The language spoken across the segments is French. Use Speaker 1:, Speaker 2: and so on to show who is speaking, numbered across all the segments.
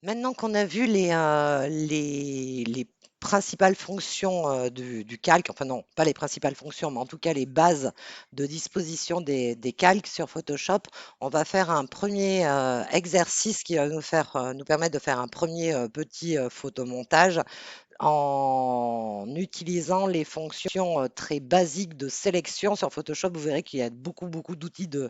Speaker 1: Maintenant qu'on a vu les principales fonctions du calque, enfin non, pas les principales fonctions, mais en tout cas les bases de disposition des calques sur Photoshop, on va faire un premier exercice qui va nous permettre de faire un premier petit photomontage en utilisant les fonctions très basiques de sélection sur Photoshop. Vous verrez qu'il y a beaucoup d'outils de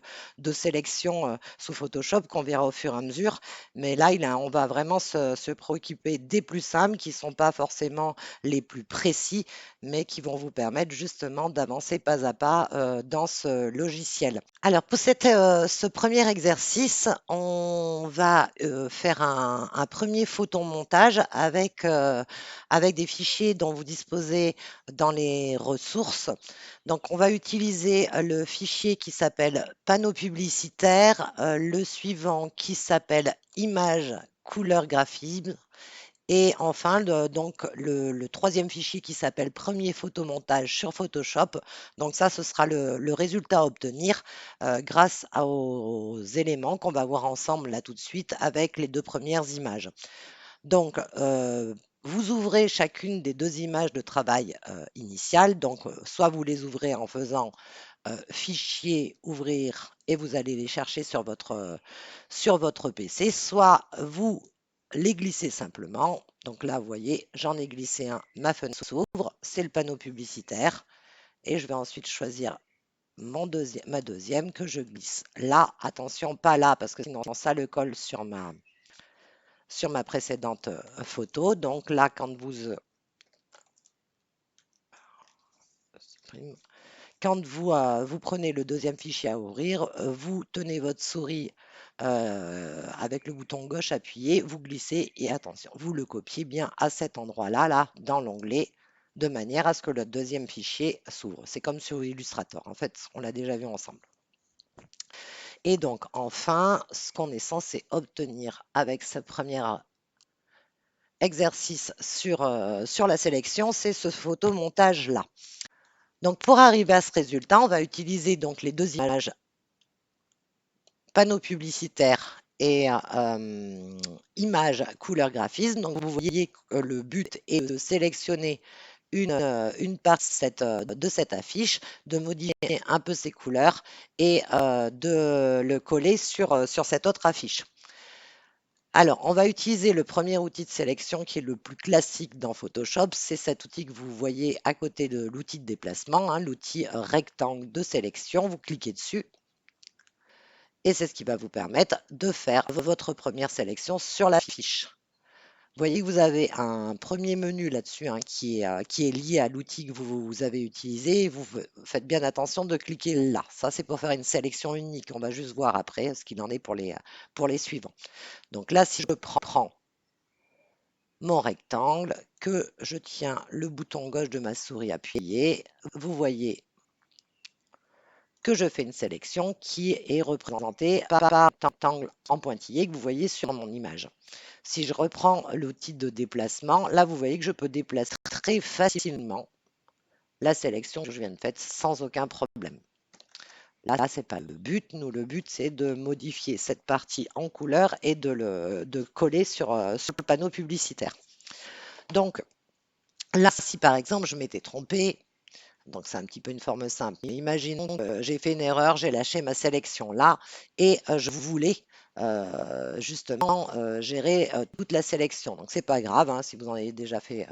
Speaker 1: sélection sous Photoshop qu'on verra au fur et à mesure. Mais là, on va vraiment se préoccuper des plus simples qui ne sont pas forcément les plus précis, mais qui vont vous permettre justement d'avancer pas à pas dans ce logiciel. Alors pour ce premier exercice, on va faire un premier photomontage avec des fichiers dont vous disposez dans les ressources. Donc on va utiliser le fichier qui s'appelle panneau publicitaire, le suivant qui s'appelle image couleur graphisme et enfin, le troisième fichier qui s'appelle premier photomontage sur Photoshop. Donc ça, ce sera le résultat à obtenir aux éléments qu'on va voir ensemble là tout de suite avec les deux premières images. Donc, vous ouvrez chacune des deux images de travail initiales. Donc, soit vous les ouvrez en faisant fichier, ouvrir, et vous allez les chercher sur votre PC, soit vous les glissez simplement. Donc là, vous voyez, j'en ai glissé un, ma fenêtre s'ouvre, c'est le panneau publicitaire. Et je vais ensuite choisir ma deuxième que je glisse là. Attention, pas là, parce que sinon ça le colle sur ma précédente photo. Donc là, quand vous prenez le deuxième fichier à ouvrir, vous tenez votre souris avec le bouton gauche appuyé, vous glissez et attention, vous le copiez bien à cet endroit-là, là, dans l'onglet, de manière à ce que le deuxième fichier s'ouvre. C'est comme sur Illustrator, en fait, on l'a déjà vu ensemble. Et donc, enfin, ce qu'on est censé obtenir avec ce premier exercice sur la sélection, c'est ce photomontage-là. Donc, pour arriver à ce résultat, on va utiliser donc les deux images panneau publicitaire et image couleur graphisme. Donc, vous voyez que le but est de sélectionner une part de cette affiche, de modifier un peu ses couleurs et de le coller sur cette autre affiche. Alors, on va utiliser le premier outil de sélection qui est le plus classique dans Photoshop. C'est cet outil que vous voyez à côté de l'outil de déplacement, hein, l'outil rectangle de sélection. Vous cliquez dessus et c'est ce qui va vous permettre de faire votre première sélection sur la fiche. Vous voyez que vous avez un premier menu là-dessus hein, qui est lié à l'outil que vous avez utilisé. Vous faites bien attention de cliquer là. Ça, c'est pour faire une sélection unique. On va juste voir après ce qu'il en est pour les suivants. Donc là, si je prends mon rectangle, que je tiens le bouton gauche de ma souris appuyé, vous voyez que je fais une sélection qui est représentée par un rectangle en pointillé que vous voyez sur mon image. Si je reprends l'outil de déplacement, là, vous voyez que je peux déplacer très facilement la sélection que je viens de faire sans aucun problème. Là, ce n'est pas le but. Nous, le but, c'est de modifier cette partie en couleur et de coller sur le panneau publicitaire. Donc, là, si par exemple, je m'étais trompée, donc c'est un petit peu une forme simple, mais imaginons que j'ai fait une erreur, j'ai lâché ma sélection là et je voulais justement gérer toute la sélection. Donc c'est pas grave, hein, si vous en avez déjà fait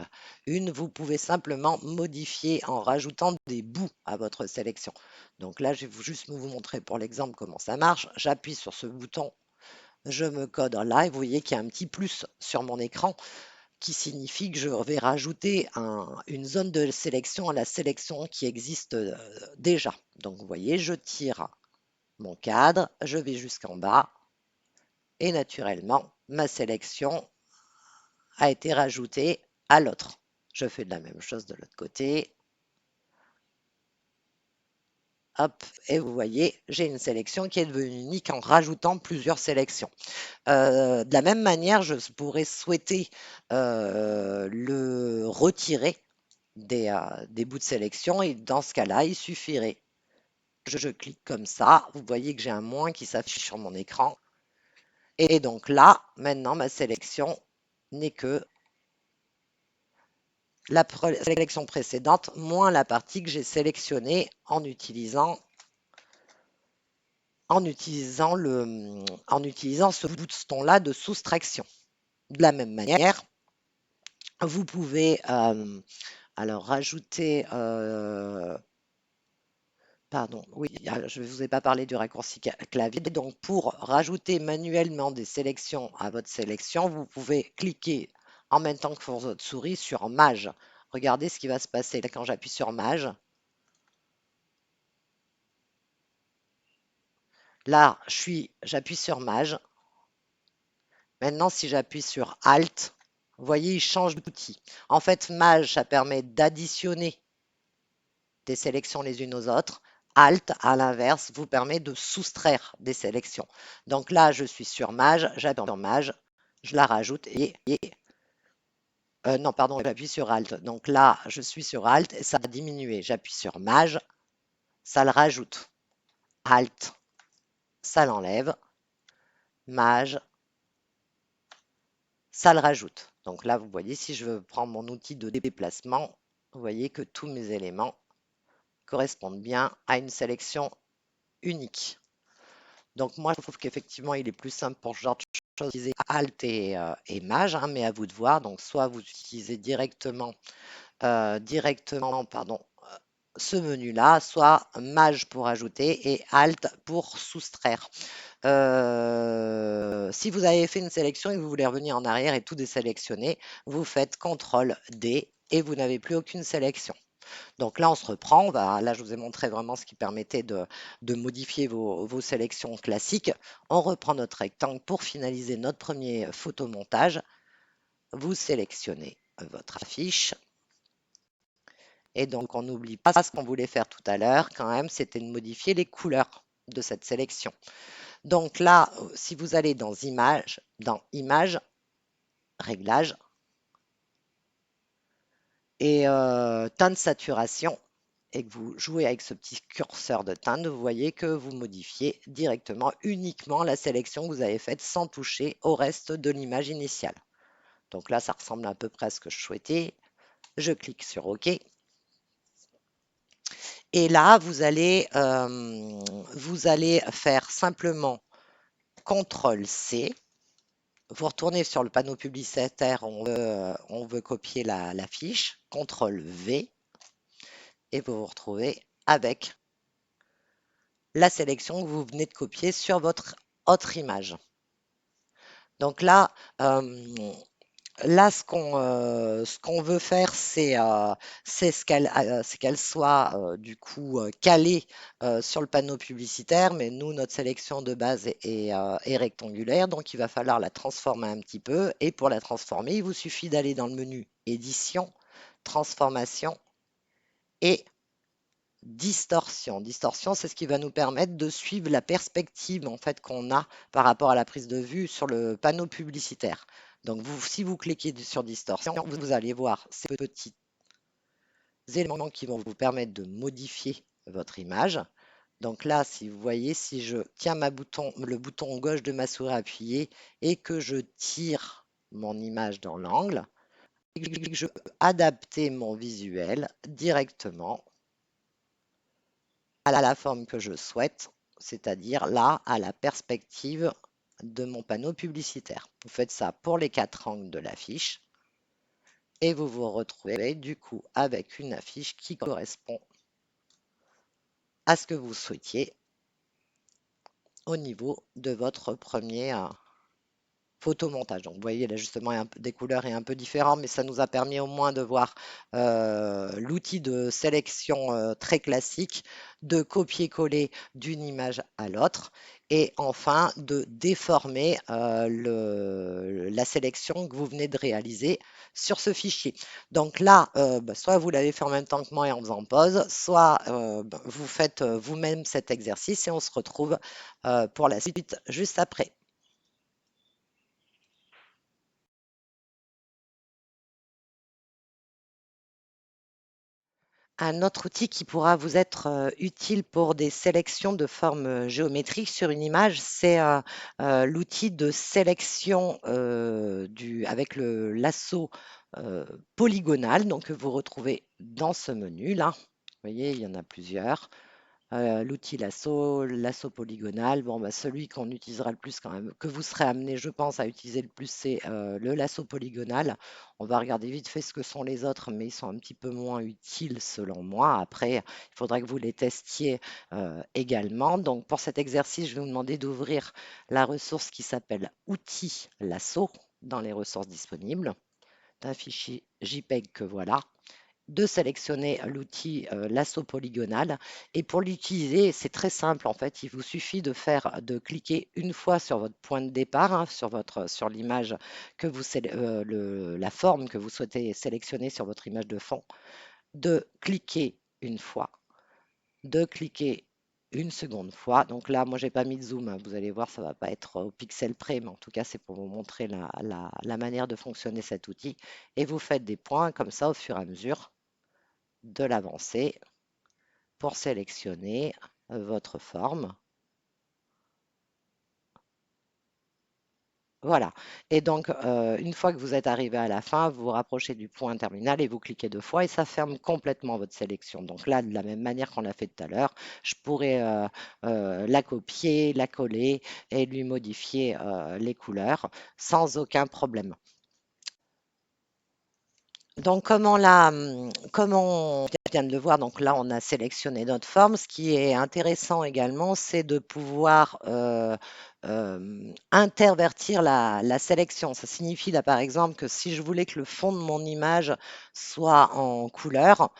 Speaker 1: une, vous pouvez simplement modifier en rajoutant des bouts à votre sélection. Donc là, je vais juste vous montrer pour l'exemple comment ça marche. J'appuie sur ce bouton, je me code là et vous voyez qu'il y a un petit plus sur mon écran qui signifie que je vais rajouter une zone de sélection à la sélection qui existe déjà. Donc vous voyez, je tire mon cadre, je vais jusqu'en bas et naturellement, ma sélection a été rajoutée à l'autre. Je fais de la même chose de l'autre côté. Hop, et vous voyez, j'ai une sélection qui est devenue unique en rajoutant plusieurs sélections. De la même manière, je pourrais souhaiter le retirer des bouts de sélection et dans ce cas-là, il suffirait. Je clique comme ça. Vous voyez que j'ai un moins qui s'affiche sur mon écran Et donc là, maintenant, ma sélection n'est que la sélection précédente moins la partie que j'ai sélectionnée en utilisant ce bouton-là de soustraction. De la même manière, vous pouvez alors rajouter, pardon, oui, je ne vous ai pas parlé du raccourci clavier. Donc, pour rajouter manuellement des sélections à votre sélection, vous pouvez cliquer en même temps que votre souris sur Maj. Regardez ce qui va se passer là quand j'appuie sur Maj. Là, j'appuie sur Maj. Maintenant, si j'appuie sur Alt, vous voyez, il change d'outil. En fait, Maj, ça permet d'additionner des sélections les unes aux autres. Alt, à l'inverse, vous permet de soustraire des sélections. Donc là, je suis sur Maj, j'appuie sur Maj, je la rajoute non, pardon, j'appuie sur Alt. Donc là, je suis sur Alt et ça a diminué. J'appuie sur Maj, ça le rajoute. Alt, ça l'enlève. Maj, ça le rajoute. Donc là, vous voyez, si je veux prendre mon outil de déplacement, vous voyez que tous mes éléments correspondent bien à une sélection unique. Donc moi, je trouve qu'effectivement, il est plus simple pour ce genre de choses d'utiliser Alt et Maj, hein, mais à vous de voir. Donc soit vous utilisez directement pardon, ce menu-là, soit Maj pour ajouter et Alt pour soustraire. Si vous avez fait une sélection et que vous voulez revenir en arrière et tout désélectionner, vous faites CTRL D et vous n'avez plus aucune sélection. Donc là, on se reprend. Là, je vous ai montré vraiment ce qui permettait de modifier vos sélections classiques. On reprend notre rectangle pour finaliser notre premier photomontage. Vous sélectionnez votre affiche. Et donc, on n'oublie pas ce qu'on voulait faire tout à l'heure, quand même, c'était de modifier les couleurs de cette sélection. Donc là, si vous allez dans Images, Réglages et teinte de saturation, et que vous jouez avec ce petit curseur de teinte, vous voyez que vous modifiez directement uniquement la sélection que vous avez faite sans toucher au reste de l'image initiale. Donc là, ça ressemble à peu près à ce que je souhaitais. Je clique sur OK. Et là, vous allez faire simplement CTRL-C. Vous retournez sur le panneau publicitaire, on veut copier la fiche, CTRL-V, et vous vous retrouvez avec la sélection que vous venez de copier sur votre autre image. Donc là, ce qu'on veut faire, c'est qu'elle soit du coup calée sur le panneau publicitaire, mais nous, notre sélection de base est rectangulaire, donc il va falloir la transformer un petit peu. Et pour la transformer, il vous suffit d'aller dans le menu Édition, Transformation et Distorsion. Distorsion, c'est ce qui va nous permettre de suivre la perspective en fait qu'on a par rapport à la prise de vue sur le panneau publicitaire. Donc si vous cliquez sur Distorsion, vous allez voir ces petits éléments qui vont vous permettre de modifier votre image. Donc là, si vous voyez, si je tiens le bouton gauche de ma souris appuyé et que je tire mon image dans l'angle, je peux adapter mon visuel directement à la forme que je souhaite, c'est-à-dire là, à la perspective de mon panneau publicitaire. Vous faites ça pour les 4 angles de l'affiche et vous vous retrouvez du coup avec une affiche qui correspond à ce que vous souhaitiez au niveau de votre premier photomontage. Donc, vous voyez, l'ajustement des couleurs est un peu différent, mais ça nous a permis au moins de voir l'outil de sélection très classique, de copier-coller d'une image à l'autre, et enfin de déformer la sélection que vous venez de réaliser sur ce fichier. Donc là, soit vous l'avez fait en même temps que moi et en faisant pause, soit vous faites vous-même cet exercice et on se retrouve pour la suite juste après. Un autre outil qui pourra vous être utile pour des sélections de formes géométriques sur une image, c'est l'outil de sélection avec le lasso polygonal, donc que vous retrouvez dans ce menu-là. Vous voyez, il y en a plusieurs. L'outil lasso polygonal, bon, bah, celui qu'on utilisera le plus quand même, que vous serez amené, je pense, à utiliser le plus, c'est le lasso polygonal. On va regarder vite fait ce que sont les autres, mais ils sont un petit peu moins utiles selon moi. Après, il faudrait que vous les testiez également. Donc, pour cet exercice, je vais vous demander d'ouvrir la ressource qui s'appelle Outils lasso dans les ressources disponibles. C'est un fichier JPEG que voilà, de sélectionner l'outil lasso polygonal. Et pour l'utiliser, c'est très simple en fait. Il vous suffit de cliquer une fois sur votre point de départ, hein, sur l'image que la forme que vous souhaitez sélectionner sur votre image de fond, de cliquer une fois, de cliquer une seconde fois. Donc là, moi, j'ai pas mis de zoom, hein. Vous allez voir, ça va pas être au pixel près, mais en tout cas, c'est pour vous montrer la manière de fonctionner cet outil. Et vous faites des points comme ça au fur et à mesure de l'avancée pour sélectionner votre forme. Voilà. Et donc, une fois que vous êtes arrivé à la fin, vous vous rapprochez du point terminal et vous cliquez deux fois et ça ferme complètement votre sélection. Donc là, de la même manière qu'on l'a fait tout à l'heure, je pourrais la copier, la coller et lui modifier les couleurs sans aucun problème. Donc, comme on vient de le voir, donc là, on a sélectionné notre forme. Ce qui est intéressant également, c'est de pouvoir intervertir la sélection. Ça signifie là, par exemple, que si je voulais que le fond de mon image soit en couleur,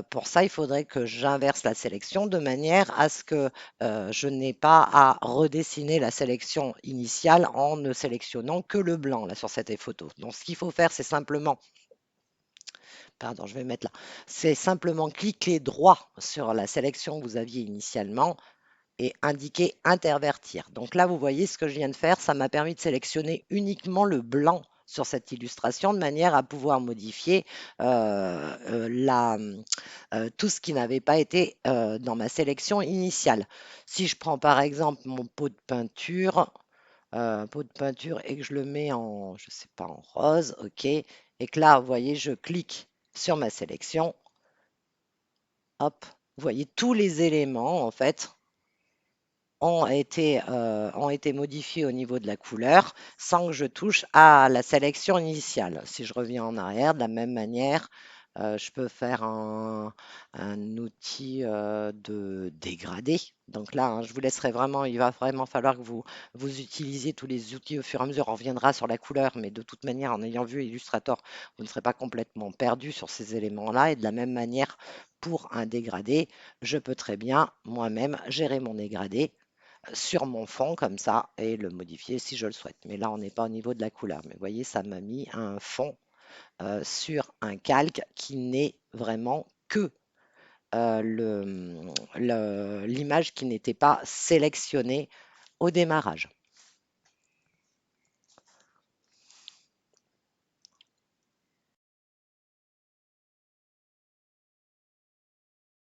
Speaker 1: pour ça, il faudrait que j'inverse la sélection de manière à ce que je n'ai pas à redessiner la sélection initiale en ne sélectionnant que le blanc là sur cette photo. Donc, ce qu'il faut faire, c'est simplement pardon, je vais mettre là. C'est simplement cliquer droit sur la sélection que vous aviez initialement et indiquer intervertir. Donc là, vous voyez ce que je viens de faire. Ça m'a permis de sélectionner uniquement le blanc sur cette illustration de manière à pouvoir modifier tout ce qui n'avait pas été dans ma sélection initiale. Si je prends par exemple mon pot de peinture et que je le mets en, je sais pas, en rose, ok. Et que là, vous voyez, je clique sur ma sélection, hop, vous voyez tous les éléments en fait ont été modifiés au niveau de la couleur sans que je touche à la sélection initiale. Si je reviens en arrière, de la même manière, je peux faire un outil de dégradé. Donc là, hein, je vous laisserai vraiment, il va vraiment falloir que vous utilisiez tous les outils au fur et à mesure. On reviendra sur la couleur, mais de toute manière, en ayant vu Illustrator, vous ne serez pas complètement perdu sur ces éléments-là. Et de la même manière, pour un dégradé, je peux très bien moi-même gérer mon dégradé sur mon fond comme ça et le modifier si je le souhaite. Mais là, on n'est pas au niveau de la couleur. Mais vous voyez, ça m'a mis un fond sur un calque qui n'est vraiment que l'image qui n'était pas sélectionnée au démarrage.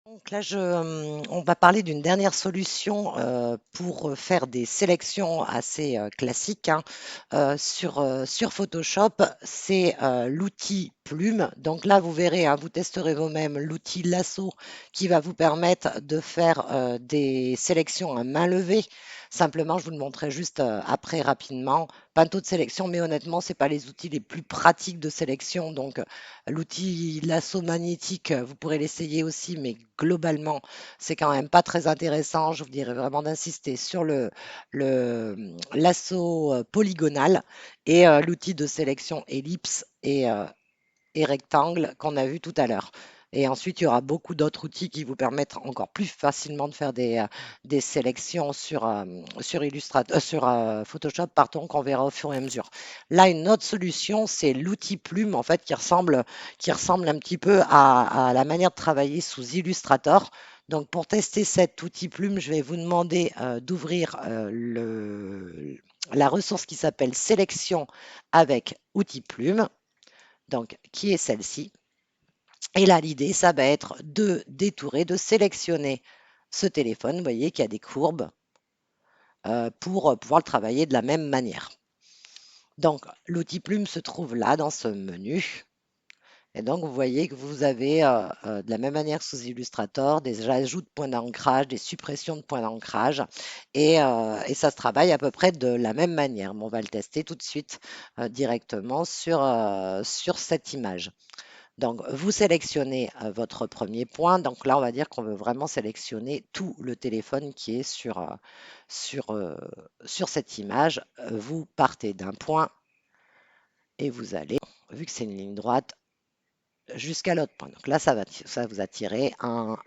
Speaker 1: Donc là, on va parler d'une dernière solution pour faire des sélections assez classiques, hein. Sur Photoshop, c'est l'outil plume. Donc là, vous verrez, hein, vous testerez vous-même l'outil lasso qui va vous permettre de faire des sélections à main levée. Simplement, je vous le montrerai juste après rapidement. Pinceau de sélection, mais honnêtement, ce n'est pas les outils les plus pratiques de sélection. Donc, l'outil lasso magnétique, vous pourrez l'essayer aussi, mais globalement, c'est quand même pas très intéressant. Je vous dirais vraiment d'insister sur le lasso polygonal et l'outil de sélection ellipse et rectangle qu'on a vu tout à l'heure. Et ensuite, il y aura beaucoup d'autres outils qui vous permettent encore plus facilement de faire des sélections sur Photoshop, pardon, qu'on verra au fur et à mesure. Là, une autre solution, c'est l'outil plume, en fait, qui ressemble un petit peu à la manière de travailler sous Illustrator. Donc, pour tester cet outil plume, je vais vous demander d'ouvrir la ressource qui s'appelle Sélection avec outil plume, donc qui est celle-ci. Et là, l'idée, ça va être de détourer, de sélectionner ce téléphone. Vous voyez qu'il y a des courbes pour pouvoir le travailler de la même manière. Donc, l'outil plume se trouve là dans ce menu. Et donc, vous voyez que vous avez de la même manière que sous Illustrator des ajouts de points d'ancrage, des suppressions de points d'ancrage. Et ça se travaille à peu près de la même manière. Mais on va le tester tout de suite directement sur cette image. Donc, vous sélectionnez votre premier point. Donc là, on va dire qu'on veut vraiment sélectionner tout le téléphone qui est sur, euh, sur cette image. Vous partez d'un point et vous allez, vu que c'est une ligne droite, jusqu'à l'autre point. Donc là, ça vous attirer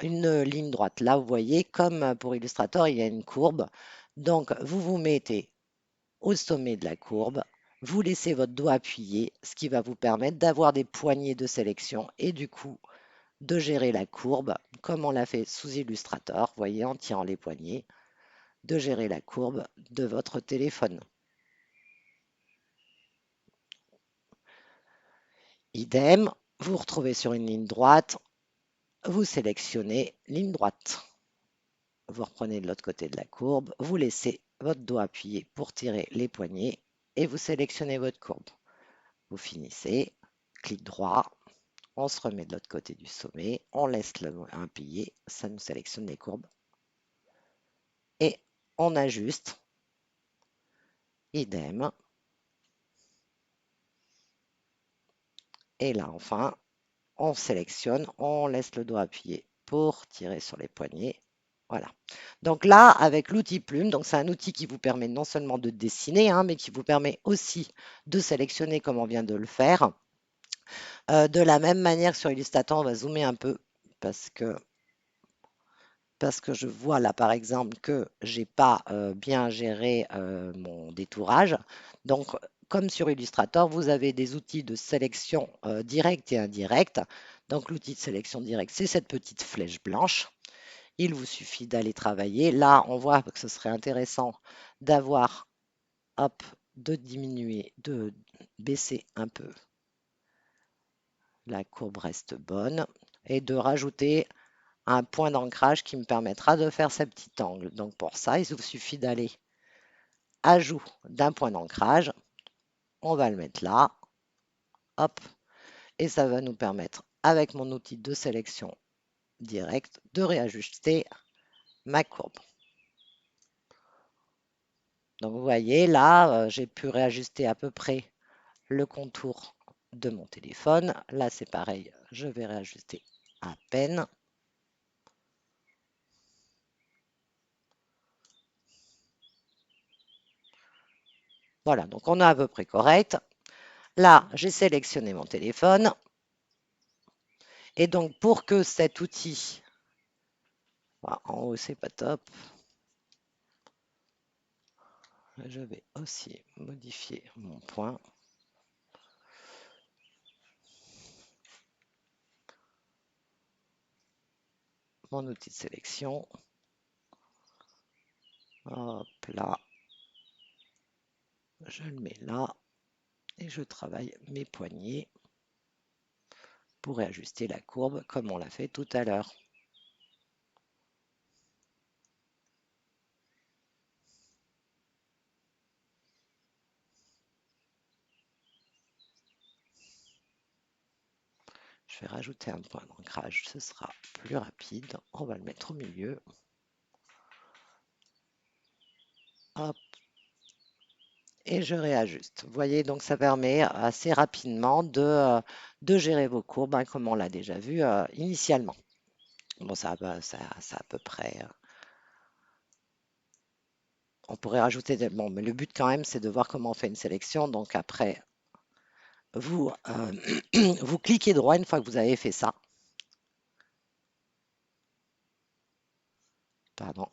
Speaker 1: une ligne droite. Là, vous voyez, comme pour Illustrator, il y a une courbe. Donc, vous vous mettez au sommet de la courbe, vous laissez votre doigt appuyé, ce qui va vous permettre d'avoir des poignées de sélection et du coup de gérer la courbe, comme on l'a fait sous Illustrator, vous voyez, en tirant les poignées, de gérer la courbe de votre téléphone. Idem, vous vous retrouvez sur une ligne droite, vous sélectionnez ligne droite. Vous reprenez de l'autre côté de la courbe, vous laissez votre doigt appuyé pour tirer les poignées et vous sélectionnez votre courbe. Vous finissez, clic droit, on se remet de l'autre côté du sommet, on laisse un pilier, ça nous sélectionne les courbes et on ajuste, idem. Et là, enfin, on sélectionne, on laisse le doigt appuyé pour tirer sur les poignets. Voilà. Donc là, avec l'outil plume, donc c'est un outil qui vous permet non seulement de dessiner, hein, mais qui vous permet aussi de sélectionner comme on vient de le faire. De la même manière sur Illustrator, on va zoomer un peu parce que, parce que je vois là par exemple que j'ai pas bien géré mon détourage. Donc comme sur Illustrator, vous avez des outils de sélection directe et indirecte. Donc l'outil de sélection directe, c'est cette petite flèche blanche. Il vous suffit d'aller travailler. Là, on voit que ce serait intéressant d'avoir, hop, de diminuer, de baisser un peu. La courbe reste bonne. Et de rajouter un point d'ancrage qui me permettra de faire ce petit angle. Donc pour ça, il vous suffit d'aller ajout d'un point d'ancrage. On va le mettre là. Hop. Et ça va nous permettre, avec mon outil de sélection directe, de réajuster ma courbe. Donc vous voyez, là, j'ai pu réajuster à peu près le contour de mon téléphone. Là, c'est pareil, je vais réajuster à peine. Voilà, donc on a à peu près correct. Là, j'ai sélectionné mon téléphone. Et donc, pour que cet outil, en haut, c'est pas top, je vais aussi modifier mon point. Mon outil de sélection. Hop là. Je le mets là. Et je travaille mes poignets pour réajuster la courbe comme on l'a fait tout à l'heure. Je vais rajouter un point d'ancrage, ce sera plus rapide. On va le mettre au milieu. Hop. Et je réajuste. Vous voyez, donc ça permet assez rapidement de gérer vos courbes, hein, comme on l'a déjà vu initialement. Bon, ça à peu près. On pourrait rajouter des. Bon, mais le but quand même, c'est de voir comment on fait une sélection. Donc après, vous, vous cliquez droit une fois que vous avez fait ça. Pardon.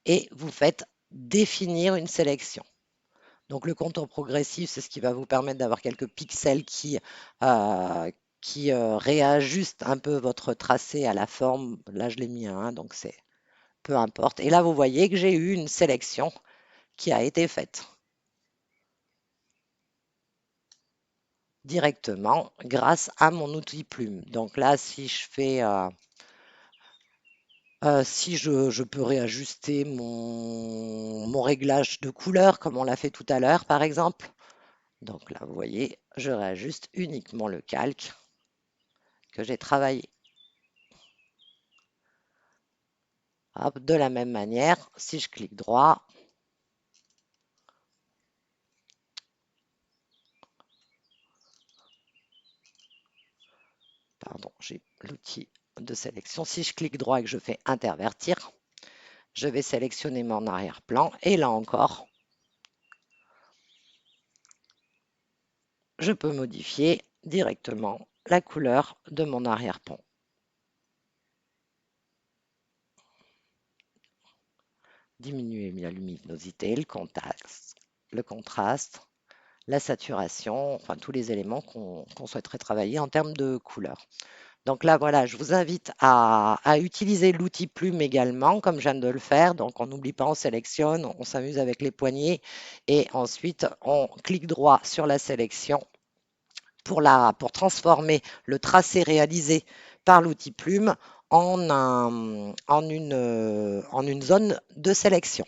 Speaker 1: Et vous faites définir une sélection. Donc le contour progressif, c'est ce qui va vous permettre d'avoir quelques pixels qui réajustent un peu votre tracé à la forme. Là, je l'ai mis à 1, donc c'est peu importe. Et là, vous voyez que j'ai eu une sélection qui a été faite. directement grâce à mon outil plume. Donc là, si je fais, si je peux réajuster mon réglage de couleur comme on l'a fait tout à l'heure, par exemple. Donc là, vous voyez, je réajuste uniquement le calque que j'ai travaillé. Hop, de la même manière, si je clique droit, pardon, j'ai l'outil de sélection. Si je clique droit et que je fais intervertir, je vais sélectionner mon arrière-plan et là encore, je peux modifier directement la couleur de mon arrière-plan. Diminuer la luminosité, le contraste, la saturation, enfin tous les éléments qu'on souhaiterait travailler en termes de couleur. Donc là, voilà, je vous invite à utiliser l'outil plume également, comme je viens de le faire. Donc on n'oublie pas, on sélectionne, on s'amuse avec les poignées et ensuite on clique droit sur la sélection pour transformer le tracé réalisé par l'outil plume en une zone de sélection.